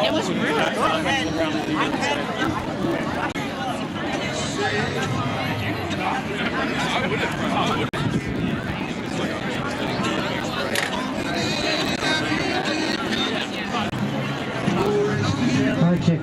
It was Hard check.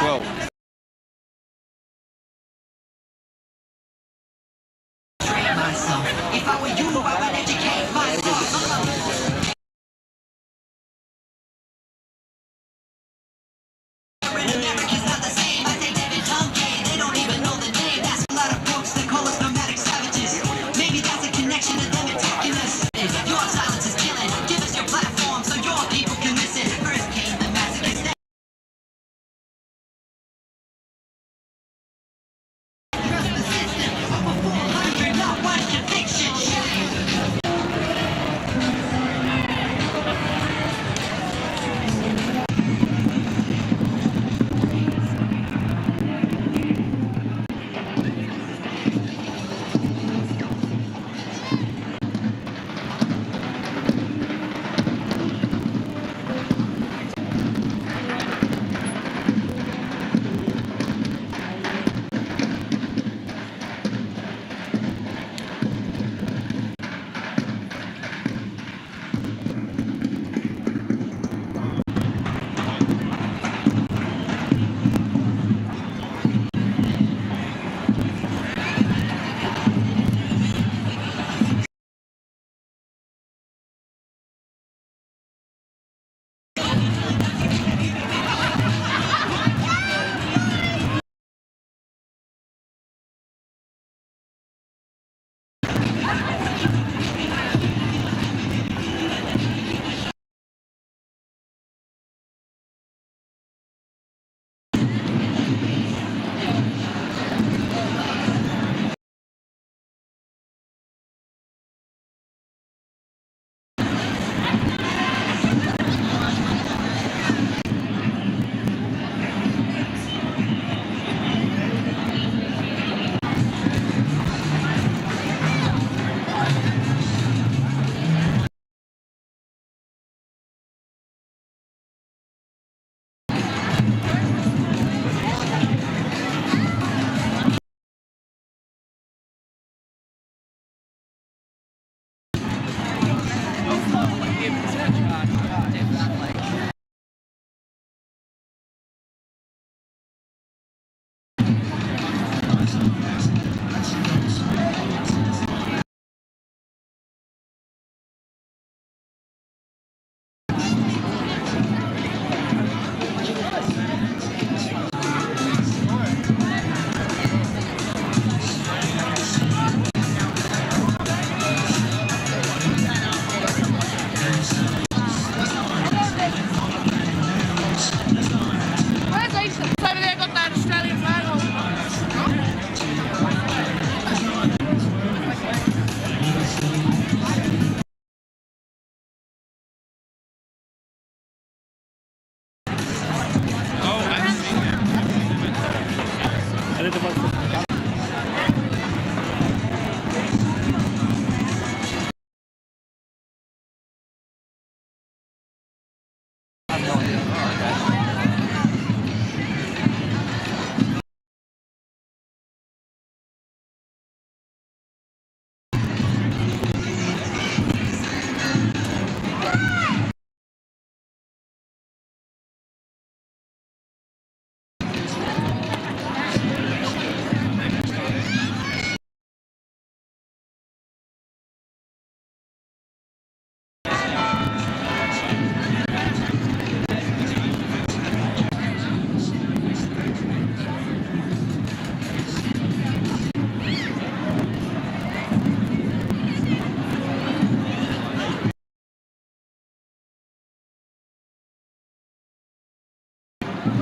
Well, if I were you, I would educate myself. America's not the same. I take David Duncan. They don't even know the name. That's a lot of books that call us nomadic savages. Maybe that's a connection to them attacking us. Your silence is killing. Give us your platform so your people can listen. First came the massacres. Trust the system. I'm a 400, not one conviction.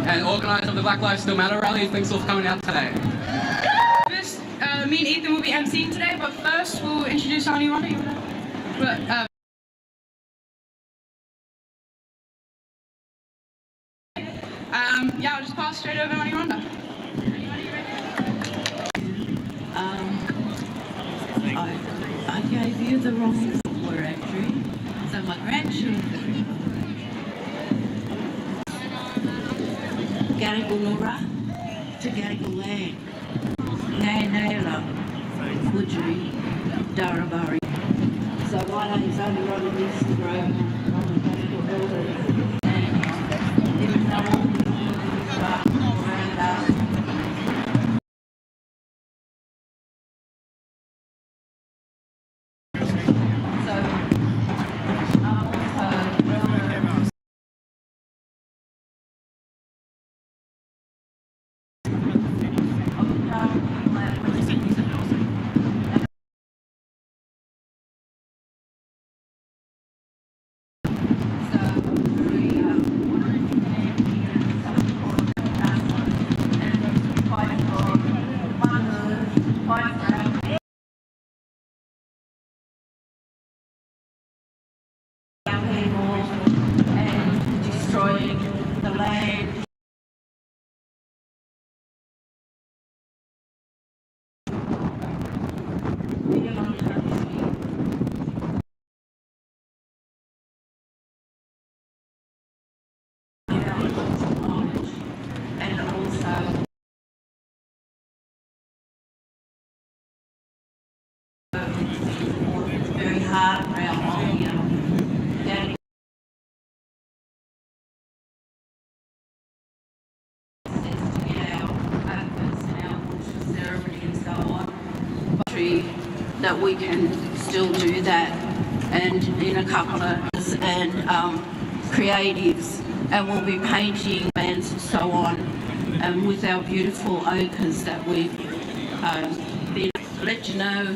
and organiser of the Black Lives Still Matter rally. Thanks all for coming out today. First, me and Ethan will be emceeing today, but first we'll introduce Auntie Rhonda. Yeah, I'll just pass straight over to Auntie Rhonda. I gave you the wrong word actually. So my grandchildren, Gadigal Nora to Gadigal Land, Nayla, Woodry, Darabari. So my name's Auntie Rhonda Nissengrove. I'm a Gadigal elder. And destroying the land. And also it's very hard around here. That we can still do that, and in a couple of and creatives, and we'll be painting bands and so on, and with our beautiful ochres that we've been let you know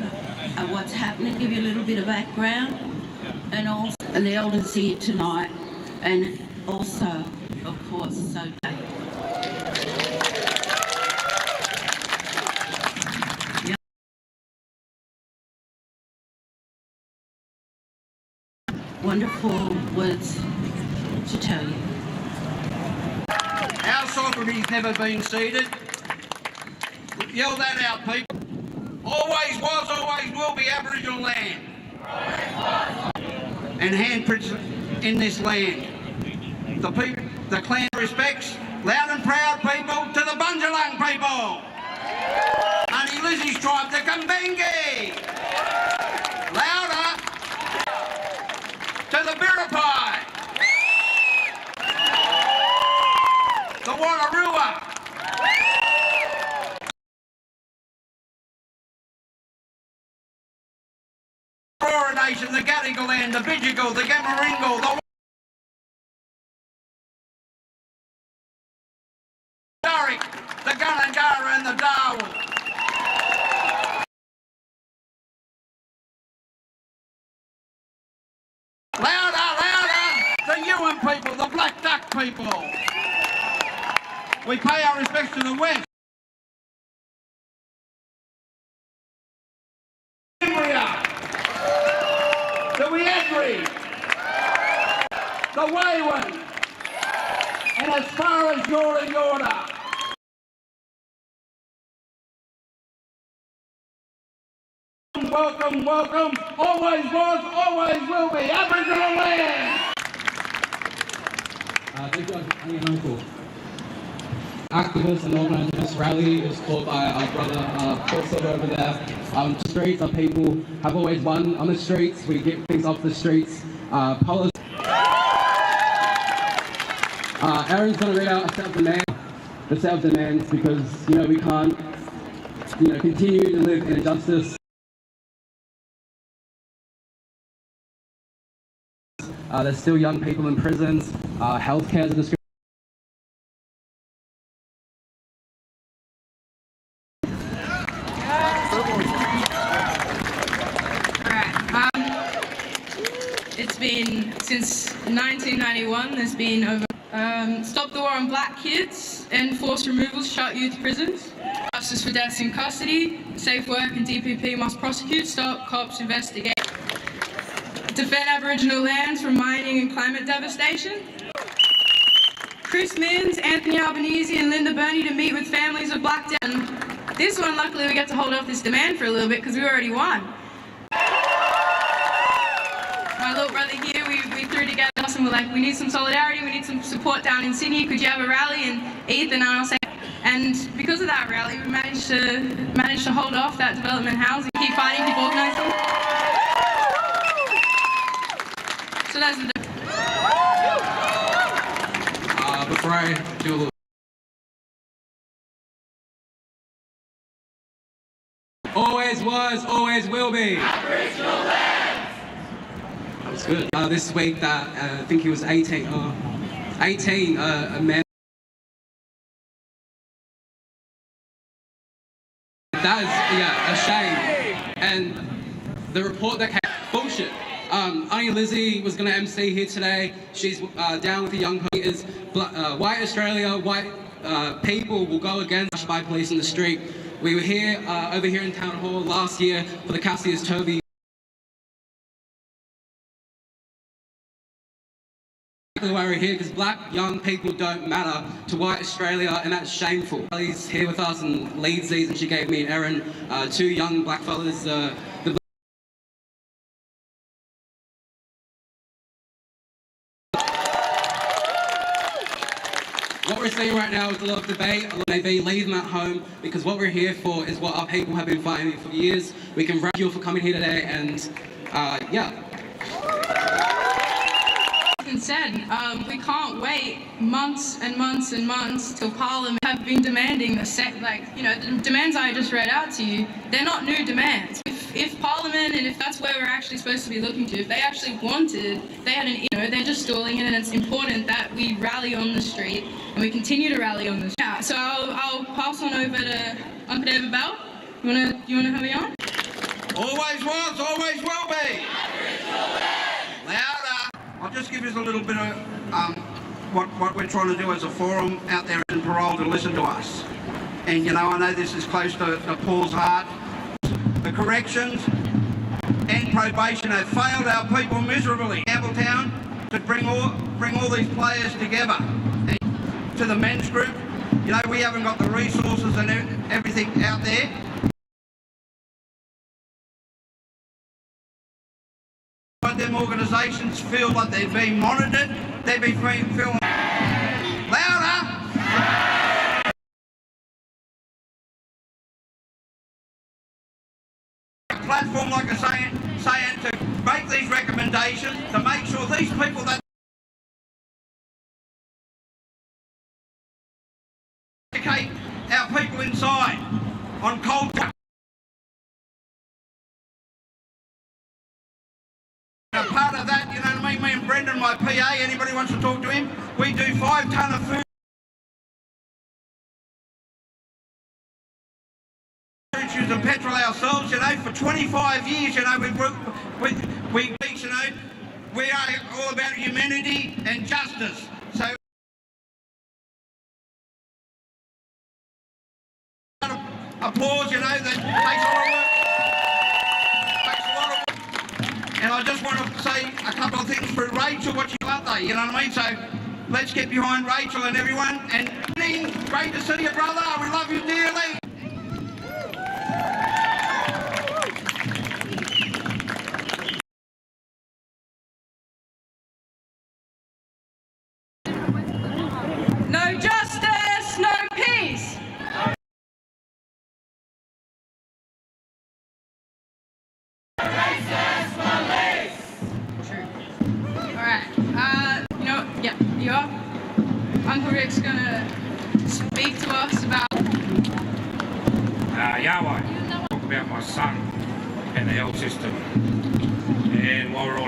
what's happening, give you a little bit of background, and also and the elders here tonight, and also of course so. Wonderful words to tell you. Our sovereignty's never been ceded. Yell that out, people. Always was, always will be Aboriginal land. And handprints in this land. The people, the clan respects loud and proud people to the Bundjalung people. Auntie Lizzie's tribe, the Gumbaynggirr. Louder to the Biripi, the Wanarua, Aurora Nation, the Gadigal Land, the Bidjigal, the Gamaringal, the Darrick, the Gulangara and the Darwin. Louder, louder! The Yuin people, the Black Duck people. We pay our respects to the West. Fimbria, the Wiadjuri, the Waywin, and as far as Yorta Yorta. Welcome, welcome, always was, always will be Aboriginal land. Thank you, Auntie and Uncle. Activists and organising this rally is called by our brother Paul Silver over there. The streets, our people have always won on the streets. We get things off the streets. Aaron's going to read out the self-demands because, we can't, continue to live in injustice. There's still young people in prisons. Healthcare is a discrimination. It's been since 1991. There's been over Stop the war on black kids, end forced removals, shut youth prisons, justice for deaths in custody, safe work and DPP must prosecute, stop cops investigate. Defend Aboriginal lands from mining and climate devastation. Chris Minns, Anthony Albanese and Linda Burney to meet with families of black dead. This one, luckily, we get to hold off this demand for a little bit because we already won. My little brother here, we threw together and we're like, we need some solidarity, we need some support down in Sydney. Could you have a rally? And Ethan and I say, and because of that rally, we managed to hold off that development housing, keep fighting, keep organising. So that's the. Before I do a little. Always was, always will be. Aboriginal land. That was good. This week, that I think he was 18. A man. That is, a shame. And the report that came, bullshit. Auntie Lizzie was going to MC here today. She's down with the young is white Australia, white people will go against by police in the street. We were here, over here in Town Hall last year for the Cassius Tovey. Why we're here, because black young people don't matter to white Australia, and that's shameful. She's here with us and leads these, and she gave me and Erin, two young black fellas. What we're seeing right now is a lot of debate, a lot of maybe leave them at home, because what we're here for is what our people have been fighting for years. We can thank you for coming here today, and yeah. Said, we can't wait months and months and months till Parliament have been demanding the demands I just read out to you. They're not new demands. If Parliament, and if that's where we're actually supposed to be looking to, if they actually wanted, they had they're just stalling it, and it's important that we rally on the street and we continue to rally on the street. Yeah, so I'll pass on over to Uncle David Bell. You wanna have me on? Always was, always will be. Louder. I'll just give you a little bit of what we're trying to do as a forum out there in Parole to listen to us. And I know this is close to Paul's heart. The corrections and probation have failed our people miserably. Campbelltown to bring all these players together. And to the men's group, we haven't got the resources and everything out there. Them organisations feel like they're being monitored, they're being feeling louder. Platform, like I'm saying, to make these recommendations, to make sure these people that educate our people inside on culture. A part of that, me and Brendan, my PA, anybody wants to talk to him, we do 5 tonne of food and petrol ourselves, for 25 years, we are all about humanity and justice. So applause, that takes a lot of work. And I just want to say a couple of things for Rachel, what you love there, you know what I mean? So let's get behind Rachel and everyone. And great to see you, brother. We love you dearly. No justice, no peace. You are? Uncle Rick's gonna speak to us about Yahweh. Talk about my son and the health system. And while we're all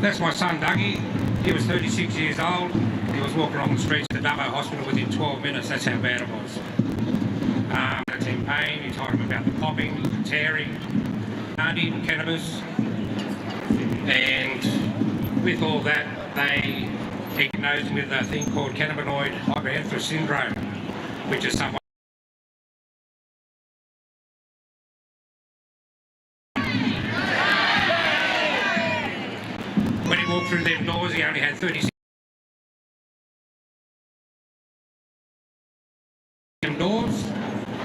that's my son Dougie. He was 36 years old. He was walking along the streets of the Dubbo Hospital within 12 minutes. That's how bad it was. That's in pain. He told him about the popping, the tearing, cannabis. And with all that, they diagnosed him with a thing called cannabinoid hyperemesis syndrome, which is someone when he walked through them doors, he only had 36 doors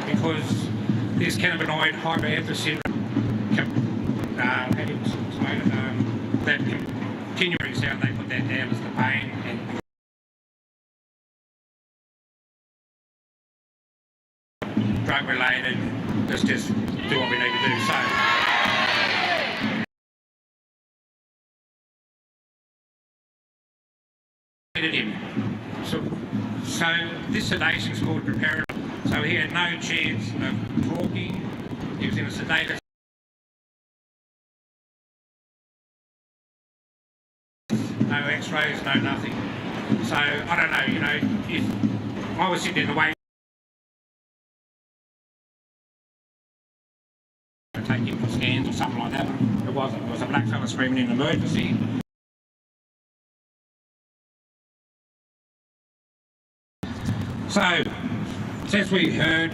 because this cannabinoid hyperemesis syndrome, how do you explain it? That continuing sound, they put that down as the pain. And drug related, let's just do what we need to do. So this sedation is called preparedness. So he had no chance of talking. He was in a sedated. No x-rays, no nothing. So I don't know, you know, if I was sitting in the way take him for scans or something like that, but it wasn't. It was a black fella screaming in emergency. So, since we heard,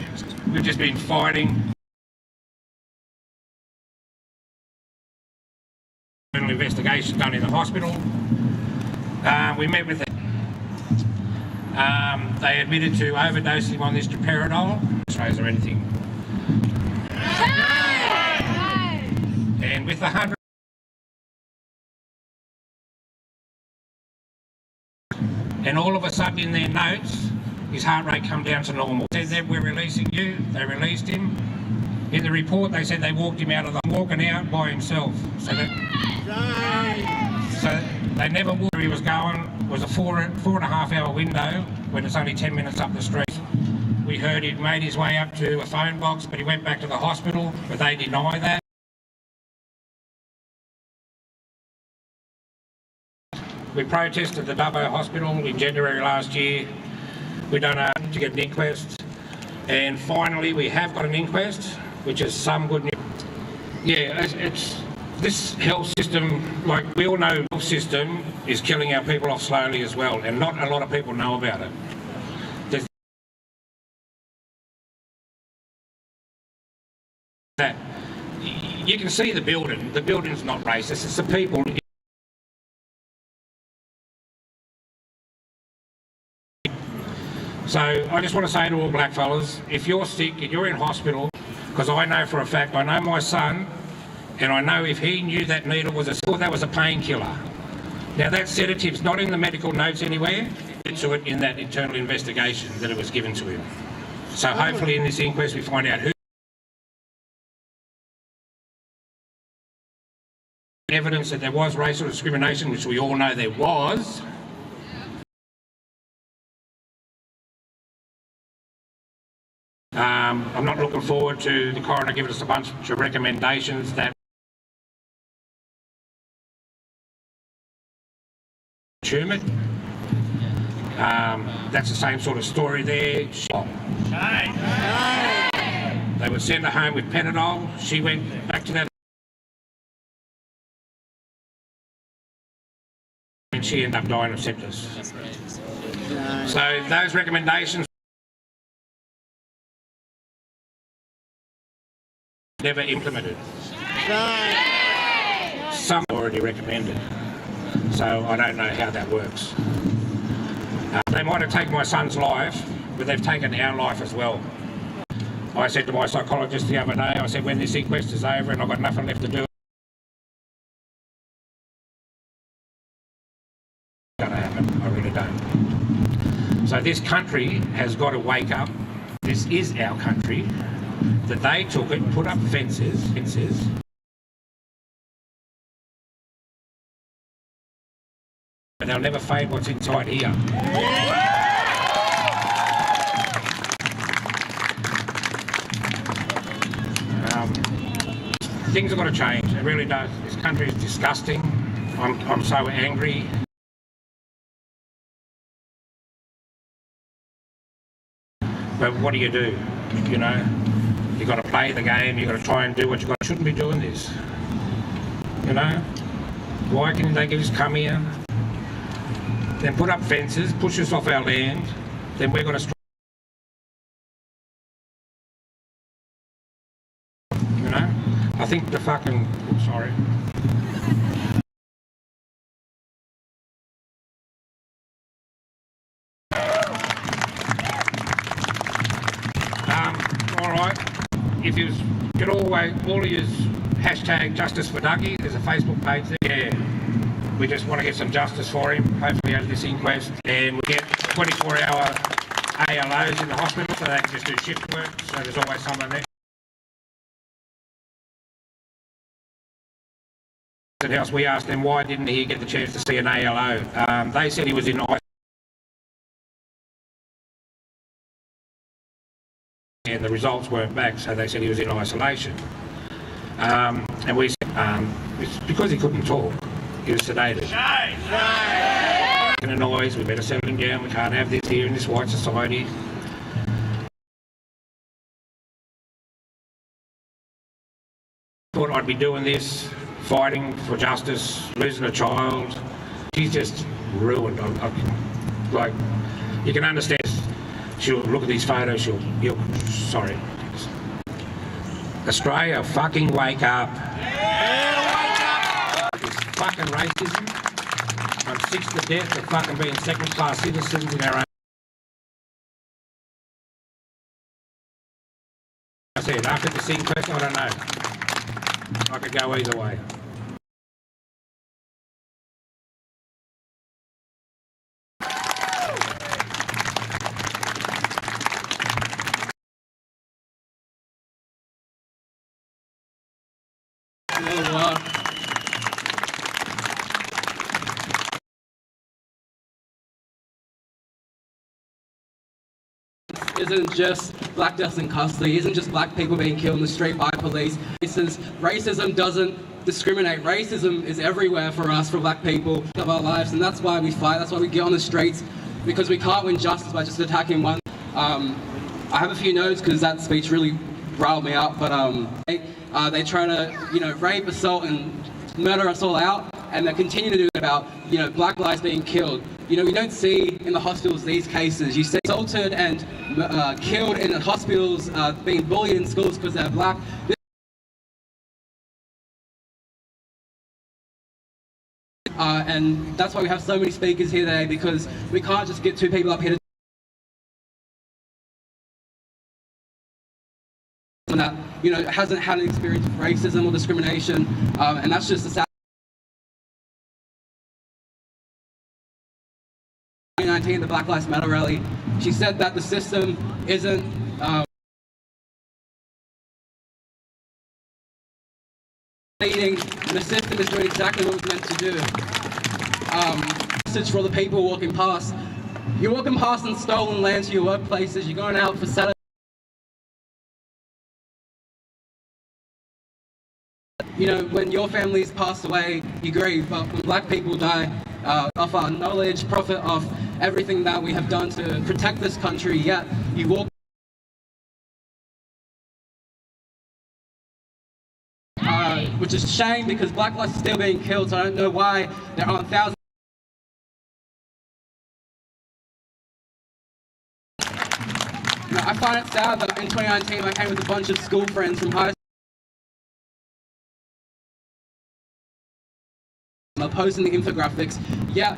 we've just been fighting. Investigation done in the hospital. We met with them. They admitted to overdosing on this droperidol. X-rays or anything. And with the 100. And all of a sudden in their notes, his heart rate come down to normal. Said that we're releasing you. They released him. In the report, they said they walked him out of the walking out by himself. So they never knew where he was going. It was a 4.5 hour window when it's only 10 minutes up the street. We heard he'd made his way up to a phone box, but he went back to the hospital, but they deny that. We protested the Dubbo Hospital in January last year. We done to get an inquest, and finally we have got an inquest, which is some good news. Yeah, it's this health system, like we all know, the health system is killing our people off slowly as well, and not a lot of people know about it. That you can see the building. The building's not racist. It's the people. So I just want to say to all blackfellas, if you're sick and you're in hospital, because I know for a fact, I know my son, and I know if he knew that needle was that was a painkiller. Now that sedative's not in the medical notes anywhere, to it in that internal investigation that it was given to him. So hopefully in this inquest we find out who. Evidence that there was racial discrimination, which we all know there was. I'm not looking forward to the coroner giving us a bunch of recommendations that Sherman. That's the same sort of story there. They would send her home with Panadol. She went back to that and she ended up dying of sepsis. So those recommendations never implemented. Some already recommended. So I don't know how that works. They might have taken my son's life, but they've taken our life as well. I said to my psychologist the other day, I said, when this inquest is over and I've got nothing left to do, it's going to happen. I really don't. So this country has got to wake up. This is our country. That they took it, put up fences, but they'll never find what's inside here. Things have got to change, it really does. This country is disgusting. I'm so angry. But what do? You know? You've got to play the game, you've got to try and do what you've got. You shouldn't be doing this, you know? Why can they just come here, then put up fences, push us off our land, then we're going to, you know? I think the fucking, sorry. All right, if you get all of you hashtag Justice for Dougie, there's a Facebook page there. Yeah, we just want to get some justice for him, hopefully out of this inquest, and we get 24-hour ALOs in the hospital so they can just do shift work, so there's always someone there. Else we asked them why didn't he get the chance to see an ALO. They said he was in and the results weren't back, so they said he was in isolation. And we said, it's because he couldn't talk, he was sedated. Making a noise, we better settle him down, we can't have this here in this white society. Thought I'd be doing this, fighting for justice, losing a child. She's just ruined. Like, you can understand. She'll look at these photos, sorry. Australia, fucking wake up. It's fucking racism. I'm sick to death of fucking being second-class citizens in our own. I said, after this inquest, I don't know. I could go either way. Isn't just black deaths in custody, isn't just black people being killed in the street by police. Racism doesn't discriminate. Racism is everywhere for us, for black people, of our lives, and that's why we fight, that's why we get on the streets, because we can't win justice by just attacking one. I have a few notes because that speech really riled me up, but they try to, rape, assault, and murder us all out, and they continue to do it about, black lives being killed. You don't see in the hospitals these cases. You see assaulted and killed in the hospitals, being bullied in schools because they're black. And that's why we have so many speakers here today, because we can't just get two people up here to that, hasn't had an experience of racism or discrimination, and that's just a sad. 2019, the Black Lives Matter rally, she said that the system isn't leading, and the system is doing exactly what it's meant to do. Message for all the people walking past. You're walking past in stolen land to your workplaces, you're going out for Saturday. When your family's passed away, you grieve, but when black people die, off our knowledge, profit off everything that we have done to protect this country, yet you walk which is a shame, because black lives are still being killed, so I don't know why there aren't thousands. I find it sad that in 2019 I came with a bunch of school friends from high school opposing the infographics, yet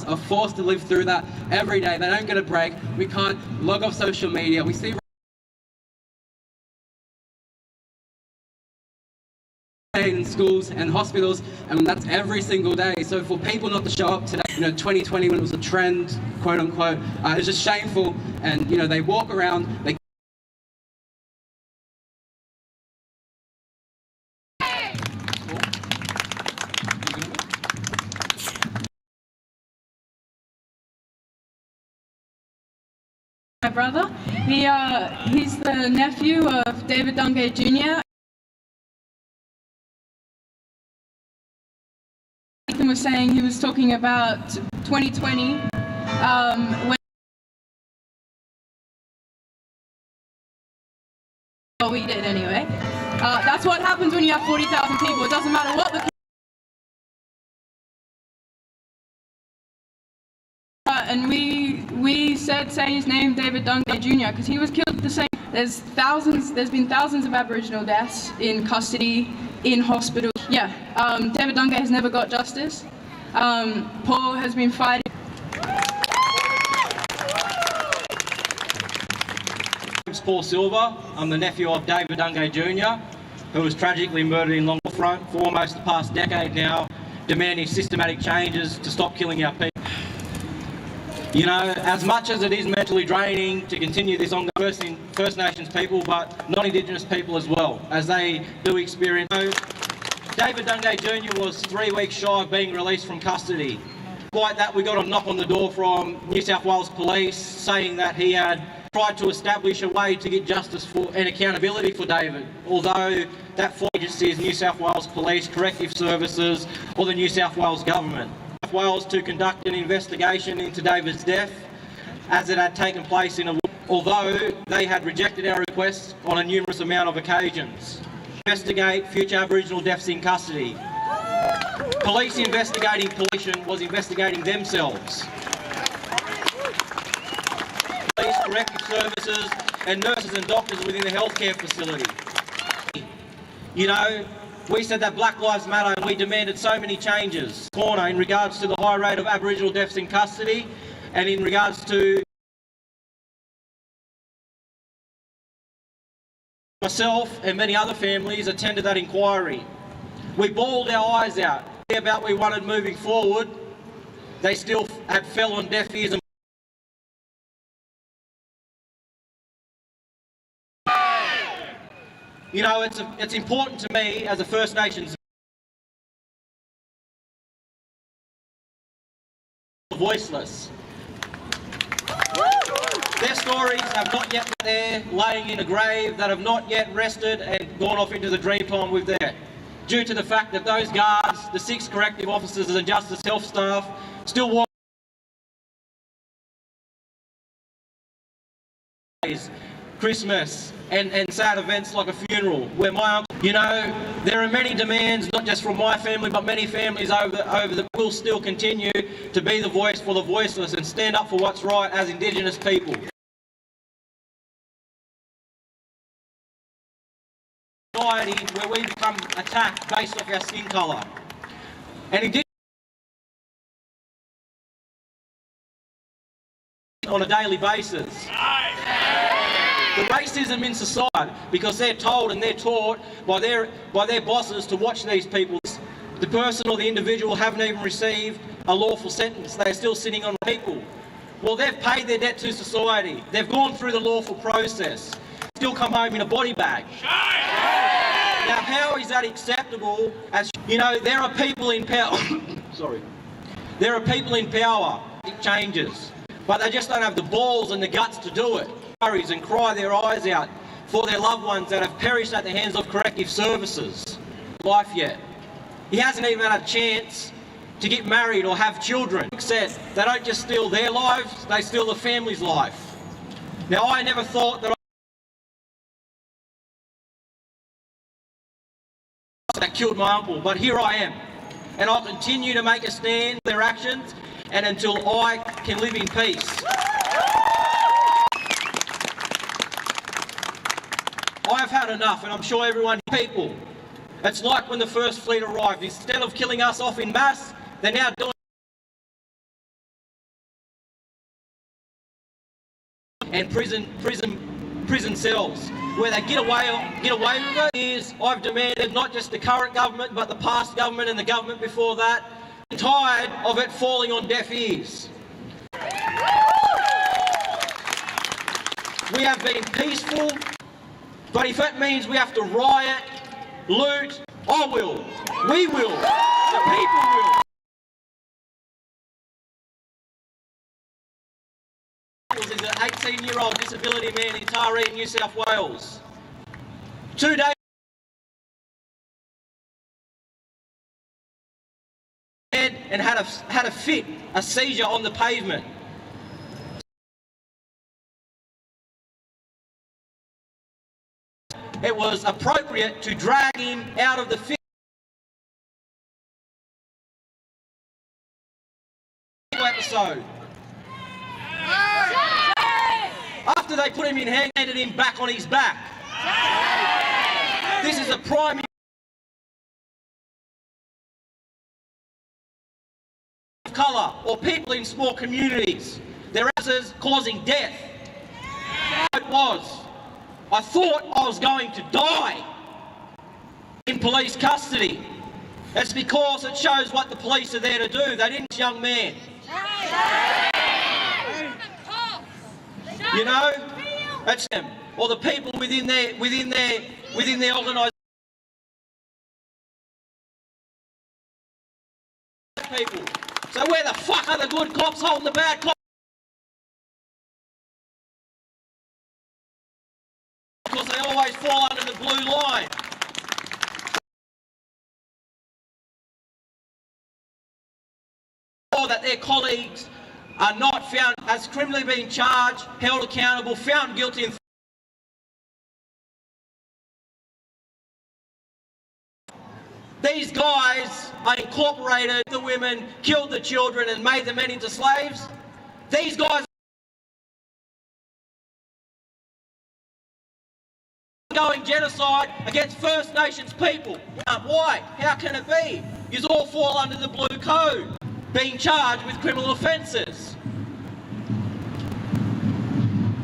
are forced to live through that every day. They don't get a break. We can't log off social media. We see in schools and hospitals, and that's every single day. So for people not to show up today, 2020 when it was a trend, quote unquote, it's just shameful. And they walk around, they my brother. He's the nephew of David Dungay Jr. Ethan was saying he was talking about 2020 when we did anyway. That's what happens when you have 40,000 people. It doesn't matter what the and we said say his name, David Dungay Jr., because he was killed the same. There's been thousands of Aboriginal deaths in custody, in hospital. Yeah, David Dungay has never got justice. Paul has been fighting. My name's Paul Silver. I'm the nephew of David Dungay Jr., who was tragically murdered in Long Front for almost the past decade now, demanding systematic changes to stop killing our people. You know, as much as it is mentally draining to continue this ongoing First Nations people, but non-Indigenous people as well, as they do experience. David Dungay Jr. was 3 weeks shy of being released from custody. Despite that, we got a knock on the door from New South Wales Police saying that he had tried to establish a way to get justice for and accountability for David, although that agency is New South Wales Police, Corrective Services or the New South Wales Government. New South Wales to conduct an investigation into David's death as it had taken place in a although they had rejected our requests on a numerous amount of occasions. Investigate future Aboriginal deaths in custody. Police investigating pollution was investigating themselves. Police, corrective services and nurses and doctors within the healthcare facility. You know, we said that Black Lives Matter and we demanded so many changes. Corner in regards to the high rate of Aboriginal deaths in custody and in regards to myself and many other families attended that inquiry. We bawled our eyes out about what we wanted moving forward. They still had fell on deaf ears. And you know, it's important to me as a First Nations voiceless. Their stories have not yet been there, laying in a grave, that have not yet rested and gone off into the dream time with their, due to the fact that those guards, the 6 corrective officers and Justice Health staff, still walk Christmas and sad events like a funeral where my uncle, you know, there are many demands, not just from my family, but many families over the will still continue to be the voice for the voiceless and stand up for what's right as Indigenous people. Society where we become attacked based off our skin colour. And Indigenous on a daily basis. The racism in society, because they're told and they're taught by their bosses to watch these people. The person or the individual haven't even received a lawful sentence. They're still sitting on people. Well, they've paid their debt to society. They've gone through the lawful process. Still come home in a body bag. Now, how is that acceptable? As you know, there are people in power. Sorry. There are people in power. It changes, but they just don't have the balls and the guts to do it. And cry their eyes out for their loved ones that have perished at the hands of corrective services. Life yet. He hasn't even had a chance to get married or have children. Said they don't just steal their lives, they steal the family's life. Now, I never thought that killed my uncle, but here I am. And I'll continue to make a stand for their actions and until I can live in peace. I've had enough, and I'm sure everyone, people. It's like when the First Fleet arrived. Instead of killing us off in mass, they're now doing and prison cells where they get away with it. I've demanded not just the current government, but the past government and the government before that. I'm tired of it falling on deaf ears. We have been peaceful. But if it means we have to riot, loot, I will. We will. The people will. Is an 18-year-old disability man in Taree, New South Wales. 2 days and had a fit, a seizure on the pavement. it was appropriate to drag him out of the film episode. After they put him in hand, handed him back on his back. This is a prime of colour or people in small communities. Their asses causing death. It was. I thought I was going to die in police custody. It's because it shows what the police are there to do. They didn't, young man. You know, it's them or the people within their organisation. People. So where the fuck are the good cops holding the bad cops? Because they always fall under the blue line. Or that their colleagues are not found as criminally being charged, held accountable, found guilty and these guys are incorporated the women, killed the children and made the men into slaves. These guys are going genocide against First Nations people. Why? How can it be? You all fall under the blue code, being charged with criminal offences.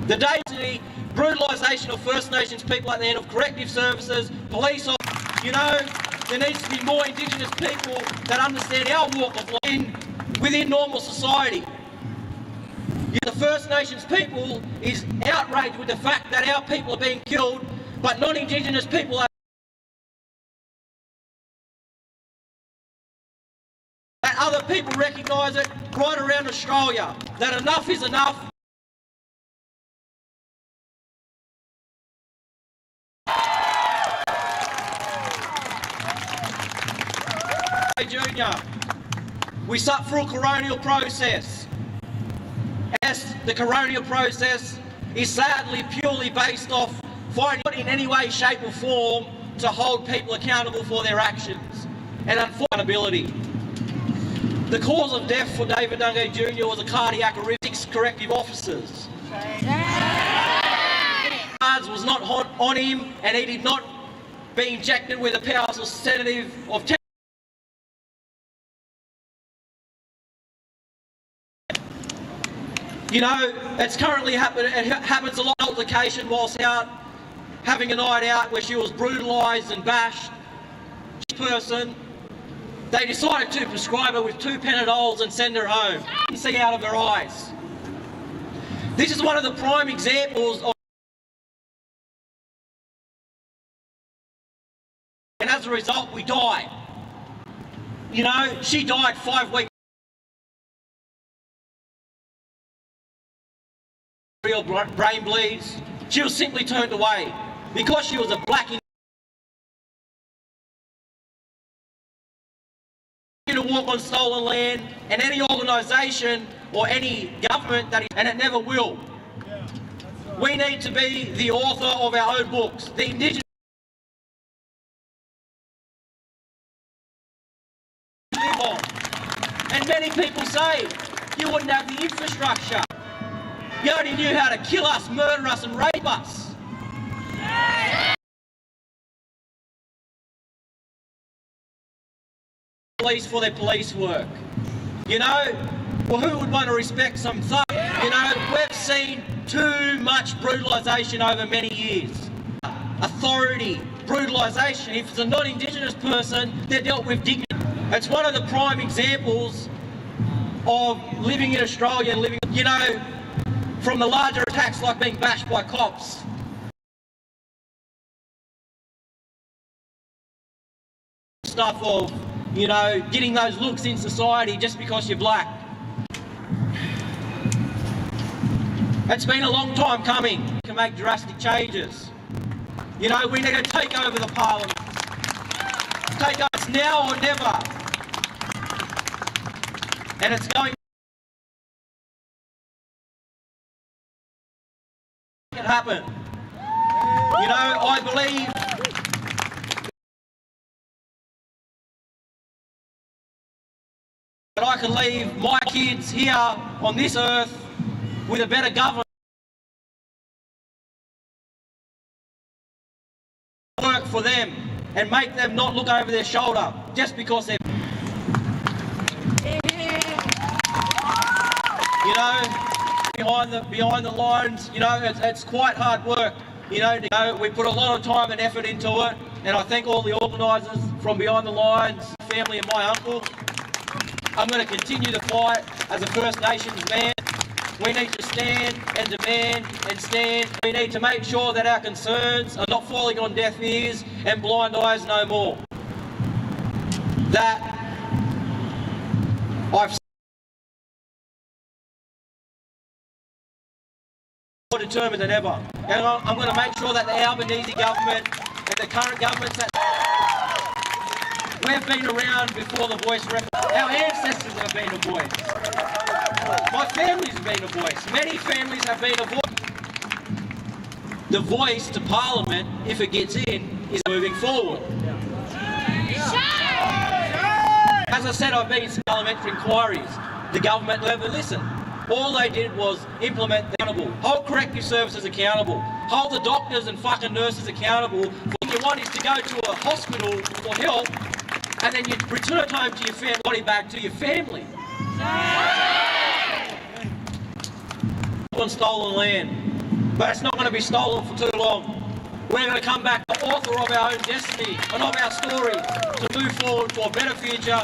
The daily brutalisation of First Nations people at the end of corrective services, police officers, you know, there needs to be more Indigenous people that understand our walk of life within normal society. The First Nations people is outraged with the fact that our people are being killed, but non-Indigenous people are. That other people recognise it right around Australia, that enough is enough. Junior, we sat through a coronial process. As the coronial process is sadly purely based off finding in any way, shape or form to hold people accountable for their actions and accountability. The cause of death for David Dungay Jr. was a cardiac arrhythmia. 6 corrective officers. Was not on him and he did not be injected with a powerful sedative of You know, it's currently happening. It happens a lot. Altercation whilst out having a night out where she was brutalised and bashed. Person, they decided to prescribe her with 2 Panadols and send her home. You can see out of her eyes. This is one of the prime examples of. And as a result, we died. You know, she died 5 weeks. Real brain bleeds. She was simply turned away because she was a black to walk on stolen land, and any organisation or any government that and it never will. We need to be the author of our own books. The Indigenous live on. And many people say you wouldn't have the infrastructure. You only knew how to kill us, murder us and rape us. Police for their police work. You know, well, who would want to respect some thug? You know, we've seen too much brutalisation over many years. Authority, brutalisation. If it's a non-Indigenous person, they're dealt with dignity. It's one of the prime examples of living in Australia and living, you know, from the larger attacks like being bashed by cops. Stuff of, you know, getting those looks in society just because you're black. It's been a long time coming to make drastic changes. You know, we need to take over the parliament. Take us now or never. And it's going to happen. You know, I believe that I can leave my kids here on this earth with a better government. Work for them and make them not look over their shoulder just because they're, you know, behind the lines. You know, it's quite hard work. You know, we put a lot of time and effort into it, and I thank all the organisers from behind the lines, family and my uncle. I'm going to continue to fight as a First Nations man. We need to stand and demand and stand. We need to make sure that our concerns are not falling on deaf ears and blind eyes no more. That I've more determined than ever. And I'm going to make sure that the Albanese government and the current governments that we've been around before the voice referendum. Our ancestors have been a voice. My family's been a voice. Many families have been a voice. The voice to Parliament, if it gets in, is moving forward. As I said, I've been to parliamentary inquiries. The government never listened. All they did was implement the accountable. Hold corrective services accountable. Hold the doctors and fucking nurses accountable. What you want is to go to a hospital for help, and then you return home to your family, body back to your family. On stolen land, but it's not going to be stolen for too long. We're going to come back the author of our own destiny and of our story to move forward for a better future.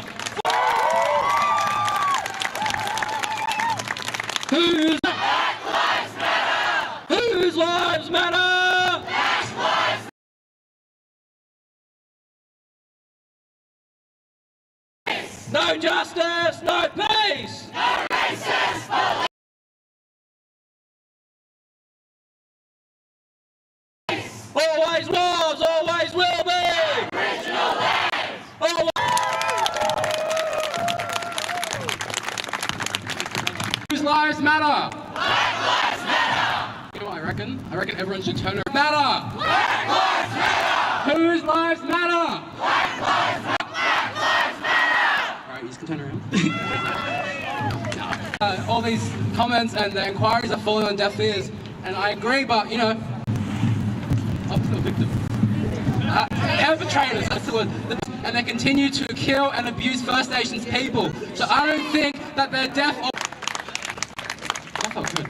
Whose lives matter? Whose lives matter? Black lives matter. No justice, no peace. No racist police. Always was, always will be. Original lands. Always. Whose lives matter? Black lives matter. You know what I reckon? I reckon everyone should turn around. Matter! Black lives matter. Whose lives matter? Black lives matter. Black lives matter. Alright, you just can turn around. All these comments and the inquiries are falling on deaf ears, and I agree, but you know, I'm the victim. Perpetrators, that's the word. And they continue to kill and abuse First Nations people. So I don't think that they're deaf or... That felt good.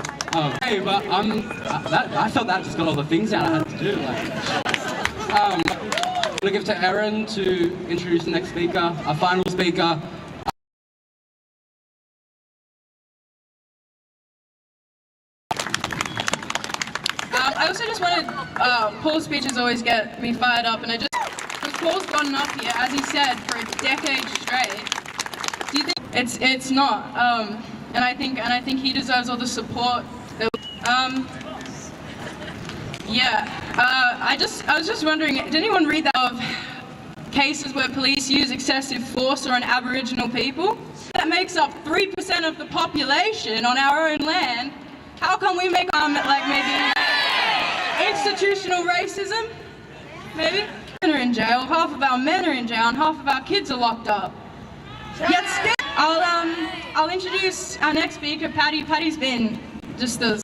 Hey, but I felt that just got all the things out I had to do. Like, I'm going to give to Erin to introduce the next speaker, our final speaker. I also just wanted, Paul's speeches always get me fired up, and because Paul's gotten up here, as he said, for a decade straight. Do you think it's not? And I think he deserves all the support. I was just wondering, did anyone read that of cases where police use excessive force on Aboriginal people? That makes up 3% of the population on our own land. How can we make like maybe institutional racism? Maybe men are in jail. Half of our men are in jail, and half of our kids are locked up. Yet still, I'll introduce our next speaker, Patty. Patty's been just the.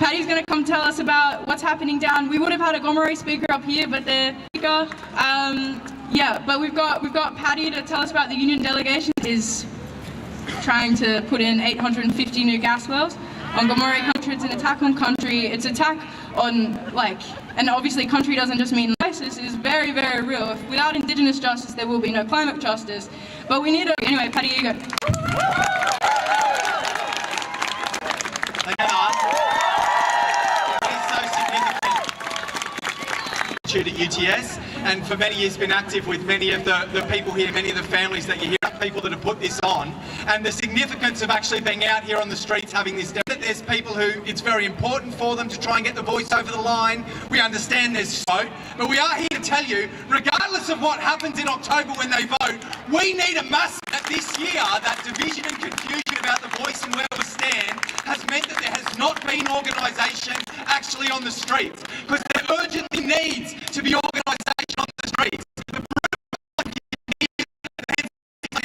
Patty's going to come tell us about what's happening down. We would have had a Gomeroi speaker up here, but the speaker. But we've got Patty to tell us about the union delegation is trying to put in 850 new gas wells on Gomeroi country. It's an attack on country. It's attack on and obviously country doesn't just mean crisis. It is very, very real. Without Indigenous justice, there will be no climate justice. But we need anyway, Patty, you go. At UTS, and for many years been active with many of the people here, many of the families that you hear, people that have put this on, and the significance of actually being out here on the streets having this. There's people who it's very important for them to try and get the voice over the line. We understand there's vote, but we are here to tell you, regardless of what happens in October when they vote, we need a massive that this year, that division and confusion about the voice and where we stand has meant that there has not been organisation actually on the streets. Because urgently needs to be organised